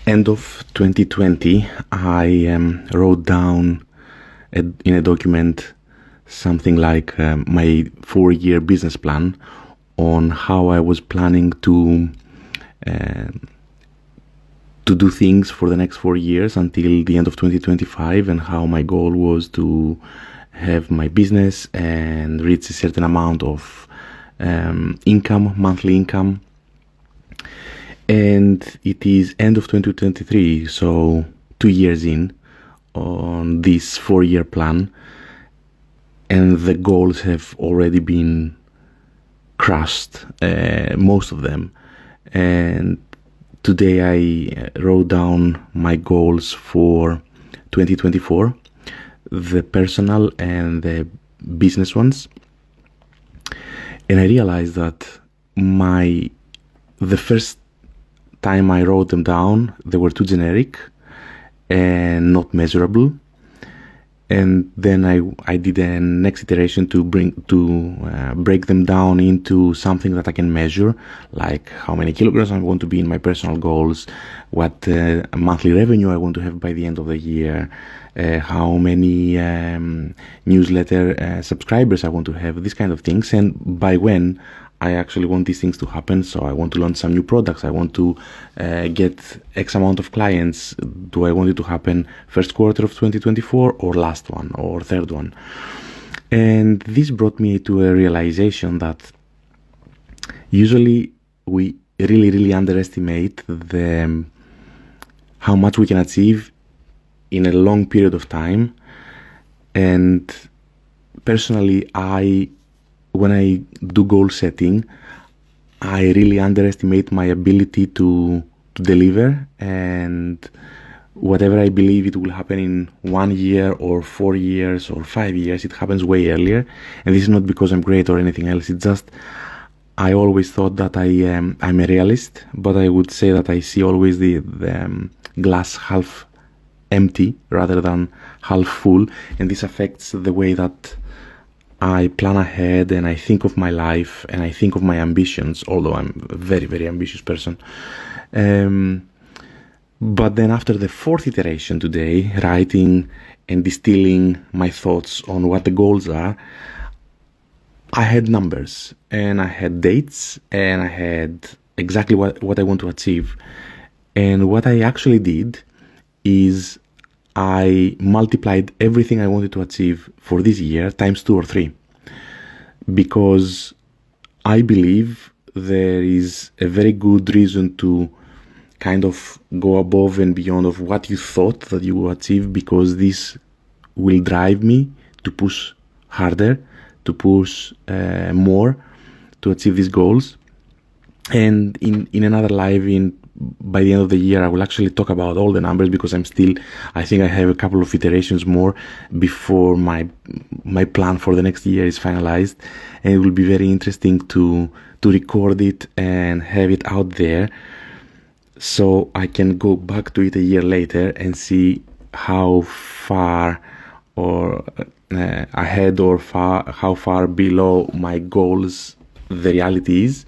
End of 2020, I wrote down in a document something like my 4-year business plan on how I was planning to do things for the next 4 years until the end of 2025, and how my goal was to have my business and reach a certain amount of monthly income. And it is end of 2023, so 2 years in on this 4-year plan, and the goals have already been crushed, most of them. And today I wrote down my goals for 2024, the personal and the business ones, and I realized that the first time I wrote them down, they were too generic and not measurable. And then I did a next iteration to break them down into something that I can measure, like how many kilograms I want to be in my personal goals, what monthly revenue I want to have by the end of the year, how many newsletter subscribers I want to have, these kind of things, and by when I actually want these things to happen. So I want to launch some new products. I want to get X amount of clients. Do I want it to happen first quarter of 2024 or last one or third one? And this brought me to a realization that usually we really underestimate how much we can achieve in a long period of time. And personally, when I do goal setting, I really underestimate my ability to deliver, and whatever I believe it will happen in 1 year or 4 years or 5 years, it happens way earlier. And this is not because I'm great or anything else. It's just I always thought that I'm a realist, but I would say that I see always the glass half empty rather than half full, and this affects the way that I plan ahead and I think of my life and I think of my ambitions, although I'm a very ambitious person. But then after the 4th iteration today, writing and distilling my thoughts on what the goals are, I had numbers and I had dates and I had exactly what I want to achieve. And what I actually did is I multiplied everything I wanted to achieve for this year times 2 or 3, because I believe there is a very good reason to kind of go above and beyond of what you thought that you will achieve, because this will drive me to push harder, to push more to achieve these goals. And in another live, by the end of the year, I will actually talk about all the numbers, because I think I have a couple of iterations more before my plan for the next year is finalized, and it will be very interesting to record it and have it out there, so I can go back to it a year later and see how far or ahead or how far below my goals the reality is.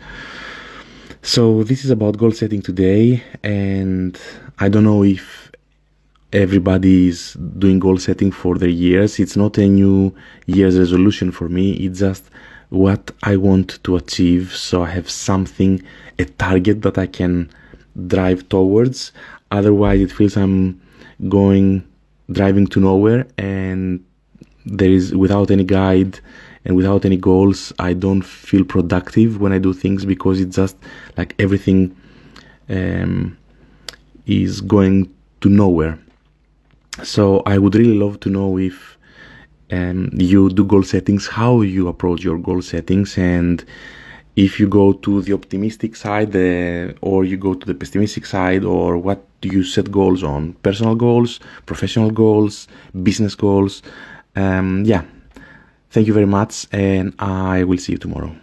So this is about goal setting today, and I don't know if everybody is doing goal setting for their years. It's not a new year's resolution for me. It's just what I want to achieve, so I have something, a target that I can drive towards. Otherwise, it feels I'm driving to nowhere, and without any guide and without any goals, I don't feel productive when I do things, because it's just like everything is going to nowhere. So I would really love to know if you do goal settings, how you approach your goal settings, and if you go to the optimistic side or you go to the pessimistic side, or what do you set goals on? Personal goals, professional goals, business goals. Thank you very much, and I will see you tomorrow.